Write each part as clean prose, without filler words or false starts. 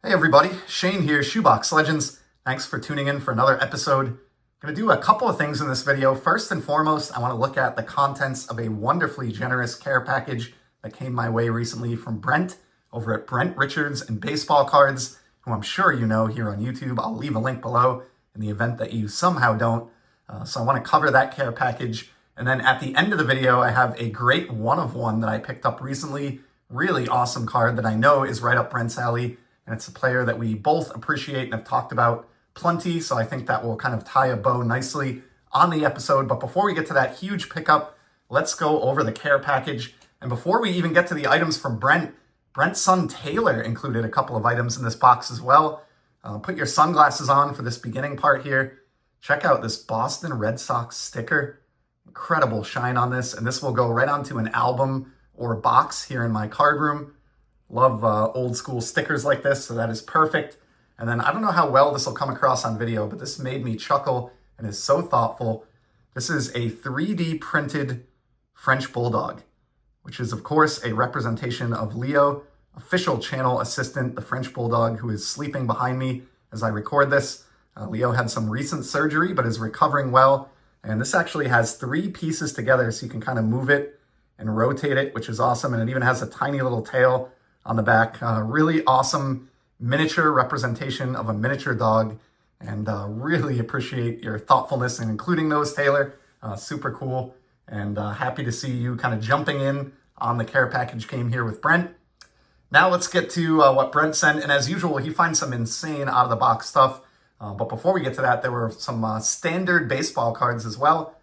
Hey everybody, Shane here, Shoebox Legends. Thanks for tuning in for another episode. I'm going to do a couple of things in this video. First and foremost, I want to look at the contents of a wonderfully generous care package that came my way recently from Brent over at Brent Richards and Baseball Cards, who I'm sure you know here on YouTube. I'll leave a link below in the event that you somehow don't. So I want to cover that care package. And then at the end of the video, I have a great one-of-one that I picked up recently. Really awesome card that I know is right up Brent's alley. And it's a player that we both appreciate and have talked about plenty. So I think that will kind of tie a bow nicely on the episode. But before we get to that huge pickup, let's go over the care package. And before we even get to the items from Brent, Brent's son Taylor included a couple of items in this box as well. Put your sunglasses on for this beginning part here. Check out this Boston Red Sox sticker. Incredible shine on this. And this will go right onto an album or box here in my card room. Love old school stickers like this, so that is perfect. And then I don't know how well this will come across on video, but this made me chuckle and is so thoughtful. This is a 3D printed French Bulldog, which is of course a representation of Leo, official channel assistant, the French Bulldog, who is sleeping behind me as I record this. Leo had some recent surgery, but is recovering well. And this actually has 3 pieces together, so you can kind of move it and rotate it, which is awesome. And it even has a tiny little tail on the back. Really awesome miniature representation of a miniature dog, and really appreciate your thoughtfulness in including those, Taylor. Super cool, and happy to see you kind of jumping in on the care package came here with Brent. Now let's get to what Brent sent, and as usual, he finds some insane out-of-the-box stuff. But before we get to that, there were some standard baseball cards as well.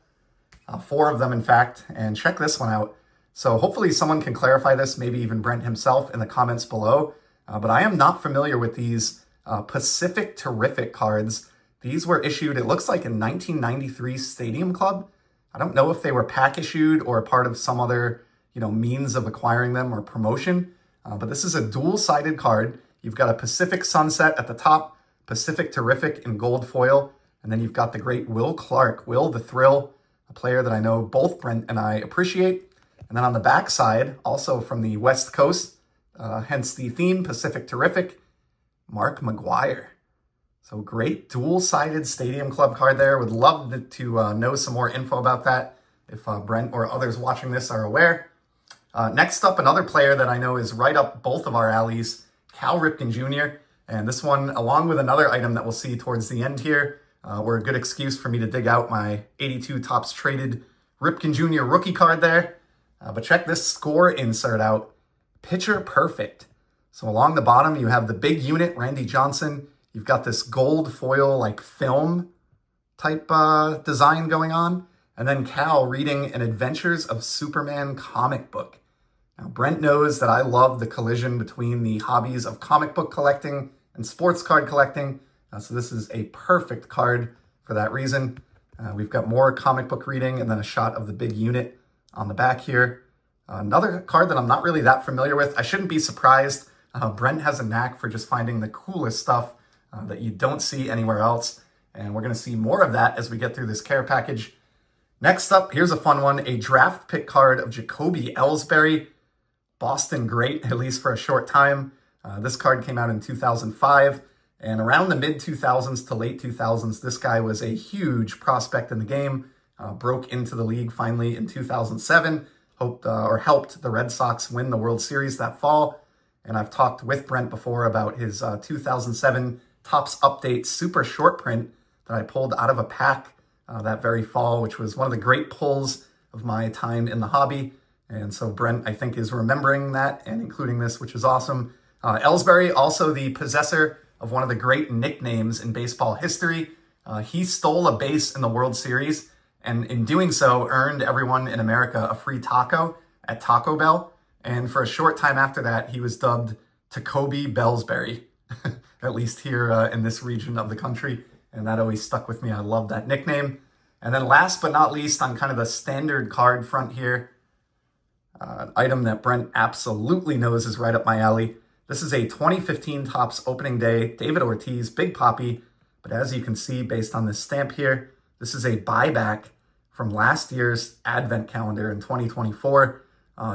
4 of them, in fact, and check this one out. So hopefully someone can clarify this, maybe even Brent himself in the comments below. But I am not familiar with these Pacific Terrific cards. These were issued, it looks like in 1993 Stadium Club. I don't know if they were pack issued or a part of some other, means of acquiring them or promotion. But this is a dual-sided card. You've got a Pacific Sunset at the top, Pacific Terrific in gold foil. And then you've got the great Will Clark, Will the Thrill, a player that I know both Brent and I appreciate. And then on the back side, also from the West Coast, hence the theme, Pacific Terrific, Mark McGwire. So great dual-sided Stadium Club card there. Would love to know some more info about that if Brent or others watching this are aware. Next up, another player that I know is right up both of our alleys, Cal Ripken Jr. And this one, along with another item that we'll see towards the end here, were a good excuse for me to dig out my 82 Topps Traded Ripken Jr. rookie card there. But check this score insert out. Pitcher perfect. So along the bottom, you have the big unit, Randy Johnson. You've got this gold foil, like film type design going on. And then Cal reading an Adventures of Superman comic book. Now, Brent knows that I love the collision between the hobbies of comic book collecting and sports card collecting. So this is a perfect card for that reason. We've got more comic book reading and then a shot of the big unit on the back here. Another card that I'm not really that familiar with. I shouldn't be surprised. Brent has a knack for just finding the coolest stuff that you don't see anywhere else. And we're going to see more of that as we get through this care package. Next up, here's a fun one. A draft pick card of Jacoby Ellsbury. Boston great, at least for a short time. This card came out in 2005. And around the mid-2000s to late 2000s, this guy was a huge prospect in the game. Broke into the league finally in 2007, helped the Red Sox win the World Series that fall. And I've talked with Brent before about his 2007 Topps Update super short print that I pulled out of a pack that very fall, which was one of the great pulls of my time in the hobby. And so Brent, I think, is remembering that and including this, which is awesome. Ellsbury, also the possessor of one of the great nicknames in baseball history. He stole a base in the World Series, and in doing so, earned everyone in America a free taco at Taco Bell. And for a short time after that, he was dubbed Jacoby Bellsbury, at least here in this region of the country. And that always stuck with me. I love that nickname. And then last but not least, on kind of the standard card front here, an item that Brent absolutely knows is right up my alley. This is a 2015 Topps opening day, David Ortiz, Big Papi. But as you can see, based on this stamp here, this is a buyback from last year's advent calendar in 2024.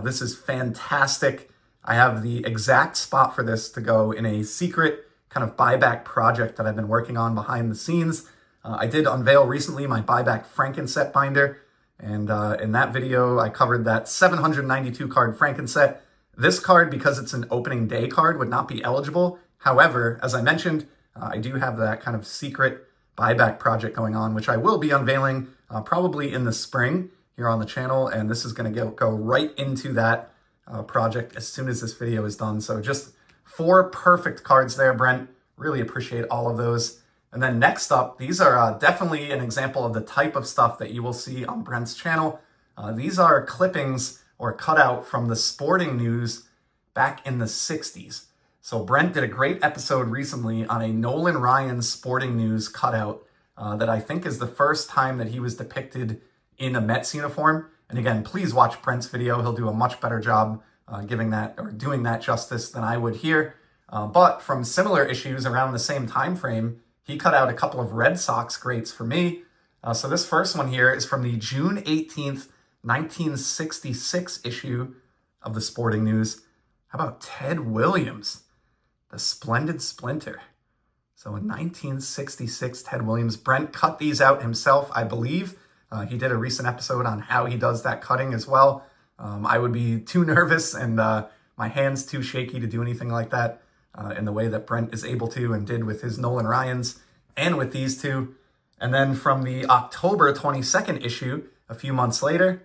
This is fantastic. I have the exact spot for this to go in a secret kind of buyback project that I've been working on behind the scenes. I did unveil recently my buyback Frankenset binder, and in that video, I covered that 792 card Frankenset. This card, because it's an opening day card, would not be eligible. However, as I mentioned, I do have that kind of secret buyback project going on, which I will be unveiling probably in the spring here on the channel, and this is going to go right into that project as soon as this video is done. So just 4 perfect cards there, Brent. Really appreciate all of those. And then next up, these are definitely an example of the type of stuff that you will see on Brent's channel. These are clippings or cutout from the sporting news back in the 60s. So Brent did a great episode recently on a Nolan Ryan sporting news cutout that I think is the first time that he was depicted in a Mets uniform. And again, please watch Brent's video. He'll do a much better job giving that or doing that justice than I would here. But from similar issues around the same time frame, he cut out a couple of Red Sox greats for me. So this first one here is from the June 18th, 1966 issue of the Sporting News. How about Ted Williams, the Splendid Splinter? So in 1966, Ted Williams. Brent cut these out himself, I believe. He did a recent episode on how he does that cutting as well. I would be too nervous and my hands too shaky to do anything like that in the way that Brent is able to and did with his Nolan Ryans and with these two. And then from the October 22nd issue, a few months later,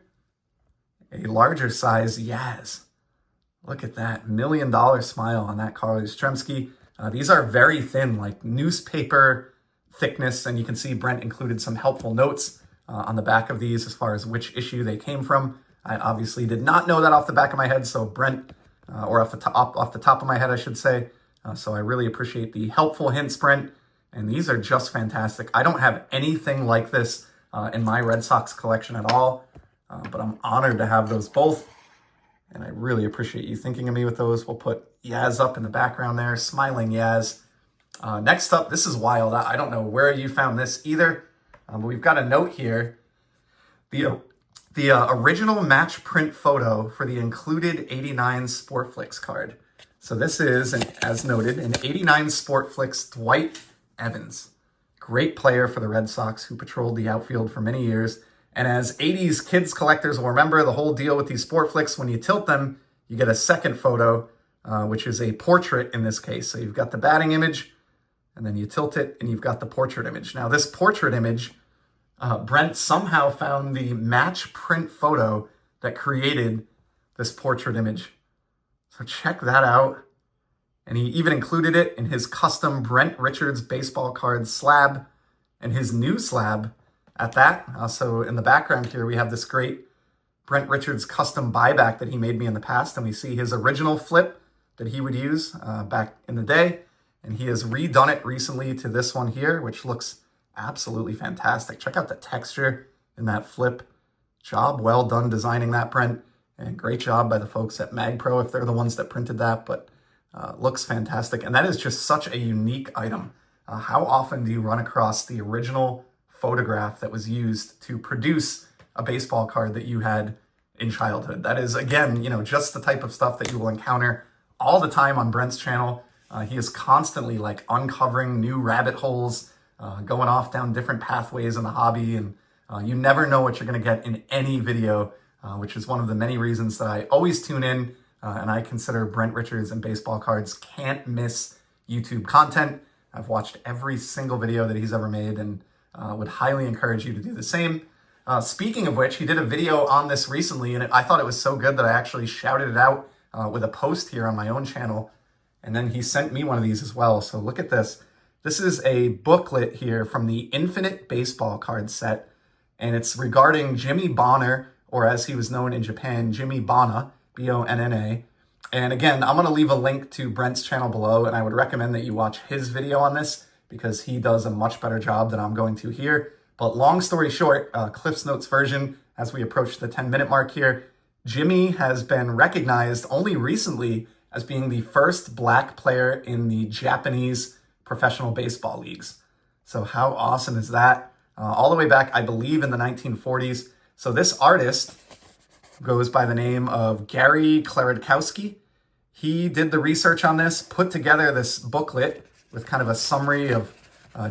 a larger size Yaz. Look at that, $1 million smile on that Carl Yastrzemski. These are very thin, like newspaper thickness, and you can see Brent included some helpful notes on the back of these as far as which issue they came from. I obviously did not know that off the back of my head, so Brent, or off the top of my head, I should say. So I really appreciate the helpful hints, Brent, and these are just fantastic. I don't have anything like this in my Red Sox collection at all, but I'm honored to have those both, and I really appreciate you thinking of me with those. We'll put Yaz up in the background there, smiling Yaz. Next up, this is wild. I don't know where you found this either, but we've got a note here. The original match print photo for the included 89 Sportflix card. So this is, as noted, an 89 Sportflix Dwight Evans. Great player for the Red Sox who patrolled the outfield for many years. And as 80s kids collectors will remember, the whole deal with these Sportflix, when you tilt them, you get a second photo, which is a portrait in this case. So you've got the batting image, and then you tilt it, and you've got the portrait image. Now this portrait image, Brent somehow found the match print photo that created this portrait image. So check that out. And he even included it in his custom Brent Richards baseball card slab and his new slab at that. So in the background here, we have this great Brent Richards custom buyback that he made me in the past. And we see his original flip that he would use back in the day. And he has redone it recently to this one here, which looks absolutely fantastic. Check out the texture in that flip. Job well done designing that, Brent. And great job by the folks at MagPro if they're the ones that printed that, but looks fantastic. And that is just such a unique item. How often do you run across the original photograph that was used to produce a baseball card that you had in childhood? That is, again, just the type of stuff that you will encounter all the time on Brent's channel. He is constantly like uncovering new rabbit holes, going off down different pathways in the hobby, and you never know what you're going to get in any video, which is one of the many reasons that I always tune in, and I consider Brent Richards and baseball cards can't miss YouTube content. I've watched every single video that he's ever made, and would highly encourage you to do the same. Speaking of which, he did a video on this recently, and I thought it was so good that I actually shouted it out with a post here on my own channel, and then he sent me one of these as well. So look at this. This is a booklet here from the Infinite Baseball Card set, and it's regarding Jimmy Bonner, or as he was known in Japan, Jimmy Bonna, B-O-N-N-A. And again, I'm going to leave a link to Brent's channel below, and I would recommend that you watch his video on this because he does a much better job than I'm going to here. But long story short, Cliff's Notes version, as we approach the 10-minute mark here, Jimmy has been recognized only recently as being the first black player in the Japanese professional baseball leagues. So how awesome is that? All the way back, I believe, in the 1940s. So this artist goes by the name of Gary Klarodkowski. He did the research on this, put together this booklet with kind of a summary of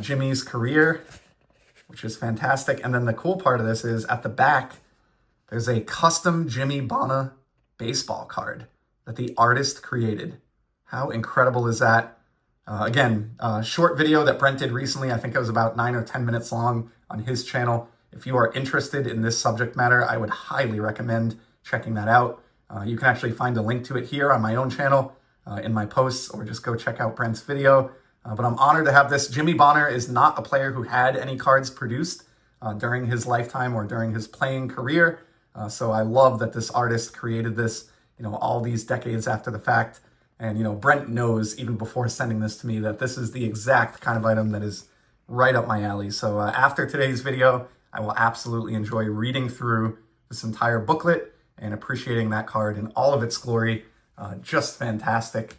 Jimmy's career, which is fantastic. And then the cool part of this is at the back, there's a custom Jimmy Bonner baseball card that the artist created. How incredible is that? Again, a short video that Brent did recently. I think it was about 9 or 10 minutes long on his channel. If you are interested in this subject matter, I would highly recommend checking that out. You can actually find a link to it here on my own channel in my posts, or just go check out Brent's video. But I'm honored to have this. Jimmy Bonner is not a player who had any cards produced during his lifetime or during his playing career. So I love that this artist created this, all these decades after the fact. And, Brent knows even before sending this to me that this is the exact kind of item that is right up my alley. So after today's video, I will absolutely enjoy reading through this entire booklet and appreciating that card in all of its glory. Just fantastic.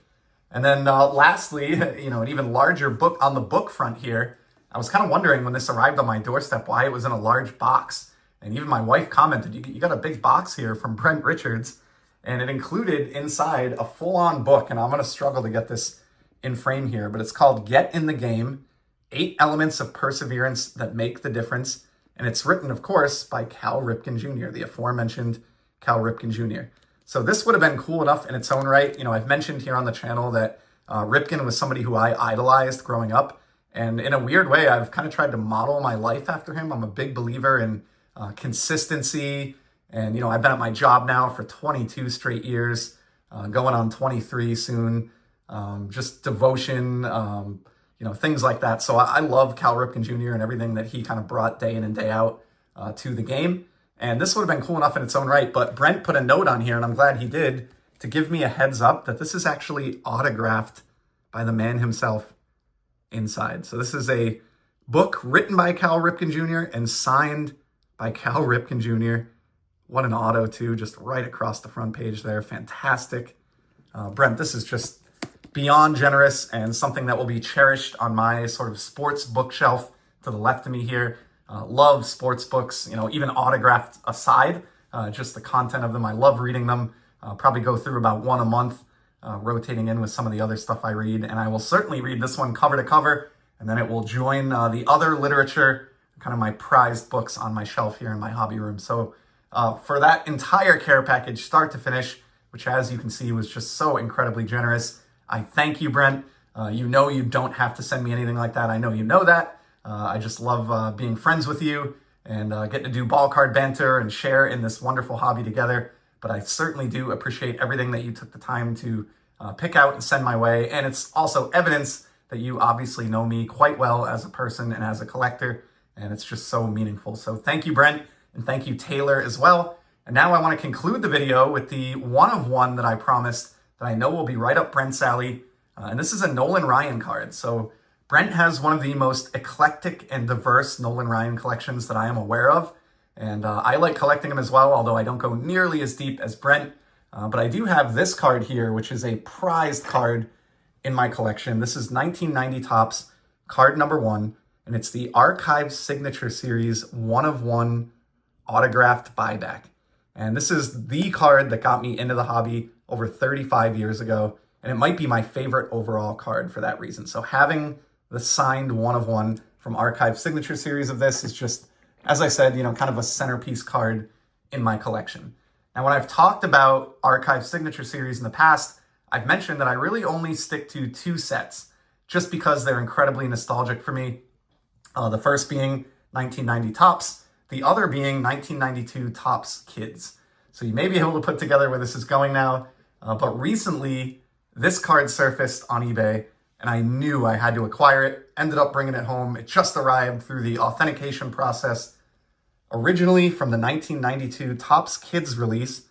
And then lastly, an even larger book on the book front here. I was kind of wondering when this arrived on my doorstep why it was in a large box. And even my wife commented, you got a big box here from Brent Richards. And it included inside a full-on book. And I'm going to struggle to get this in frame here, but it's called Get in the Game, 8 Elements of Perseverance That Make the Difference. And it's written, of course, by Cal Ripken Jr., the aforementioned Cal Ripken Jr. So this would have been cool enough in its own right. I've mentioned here on the channel that Ripken was somebody who I idolized growing up. And in a weird way, I've kind of tried to model my life after him. I'm a big believer in consistency. And, I've been at my job now for 22 straight years, going on 23 soon. Just devotion, things like that. So I love Cal Ripken Jr. and everything that he kind of brought day in and day out to the game. And this would have been cool enough in its own right. But Brent put a note on here, and I'm glad he did, to give me a heads up that this is actually autographed by the man himself inside. So this is a book written by Cal Ripken Jr. and signed by Cal Ripken Jr. What an auto, too, just right across the front page there. Fantastic. Brent, this is just beyond generous and something that will be cherished on my sort of sports bookshelf to the left of me here. Love sports books, even autographed aside, just the content of them. I love reading them. Probably go through about one a month, rotating in with some of the other stuff I read. And I will certainly read this one cover to cover, and then it will join the other literature, kind of my prized books on my shelf here in my hobby room. So for that entire care package, start to finish, which as you can see was just so incredibly generous, I thank you, Brent. You don't have to send me anything like that. I know you know that. I just love being friends with you and getting to do ball card banter and share in this wonderful hobby together. But I certainly do appreciate everything that you took the time to pick out and send my way. And it's also evidence that you obviously know me quite well as a person and as a collector. And it's just so meaningful. So thank you, Brent. And thank you, Taylor, as well. And now I want to conclude the video with the one of one that I promised that I know will be right up Brent's alley. And this is a Nolan Ryan card. So Brent has one of the most eclectic and diverse Nolan Ryan collections that I am aware of. And I like collecting them as well, although I don't go nearly as deep as Brent. But I do have this card here, which is a prized card in my collection. This is 1990 Topps, card number 1. And it's the Archive Signature Series 1 of 1 autographed buyback. And this is the card that got me into the hobby over 35 years ago. And it might be my favorite overall card for that reason. So having the signed 1 of 1 from Archive Signature Series of this is just, as I said, kind of a centerpiece card in my collection. Now, when I've talked about Archive Signature Series in the past, I've mentioned that I really only stick to 2 sets just because they're incredibly nostalgic for me. The first being 1990 Topps, the other being 1992 Topps Kids. So you may be able to put together where this is going now, but recently this card surfaced on eBay and I knew I had to acquire it, ended up bringing it home. It just arrived through the authentication process, originally from the 1992 Topps Kids release,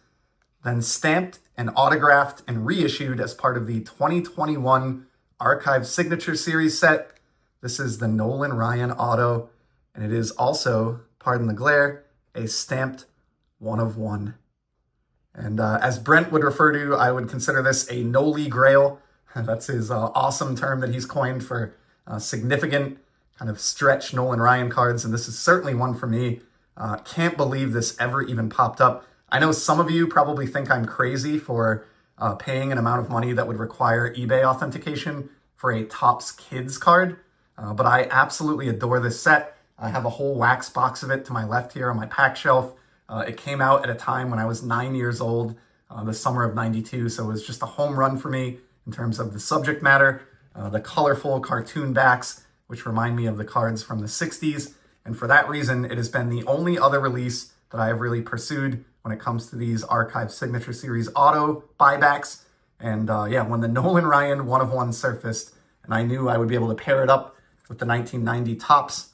then stamped and autographed and reissued as part of the 2021 Archive Signature Series set. This is the Nolan Ryan Auto, and it is also, pardon the glare, a stamped 1 of 1. And as Brent would refer to, I would consider this a Noli Grail. That's his awesome term that he's coined for significant kind of stretch Nolan Ryan cards, and this is certainly one for me. Can't believe this ever even popped up. I know some of you probably think I'm crazy for paying an amount of money that would require eBay authentication for a Topps Kids card, but I absolutely adore this set. I have a whole wax box of it to my left here on my pack shelf. It came out at a time when I was 9 years old, the summer of '92, so it was just a home run for me in terms of the subject matter, the colorful cartoon backs, which remind me of the cards from the 60s, and for that reason, it has been the only other release that I have really pursued when it comes to these Archive Signature Series auto buybacks. And yeah, when the Nolan Ryan 1/1 surfaced, and I knew I would be able to pair it up with the 1990 Topps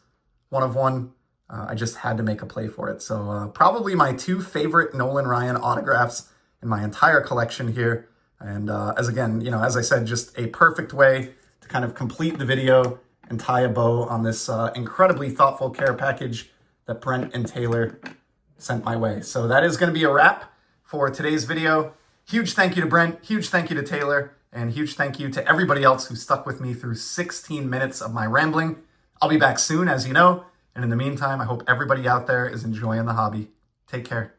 1/1, I just had to make a play for it. So probably my two favorite Nolan Ryan autographs in my entire collection here. And as I said, just a perfect way to kind of complete the video and tie a bow on this incredibly thoughtful care package that Brent and Taylor sent my way. So that is going to be a wrap for today's video. Huge thank you to Brent, huge thank you to Taylor, and huge thank you to everybody else who stuck with me through 16 minutes of my rambling. I'll be back soon, as you know, and in the meantime, I hope everybody out there is enjoying the hobby. Take care.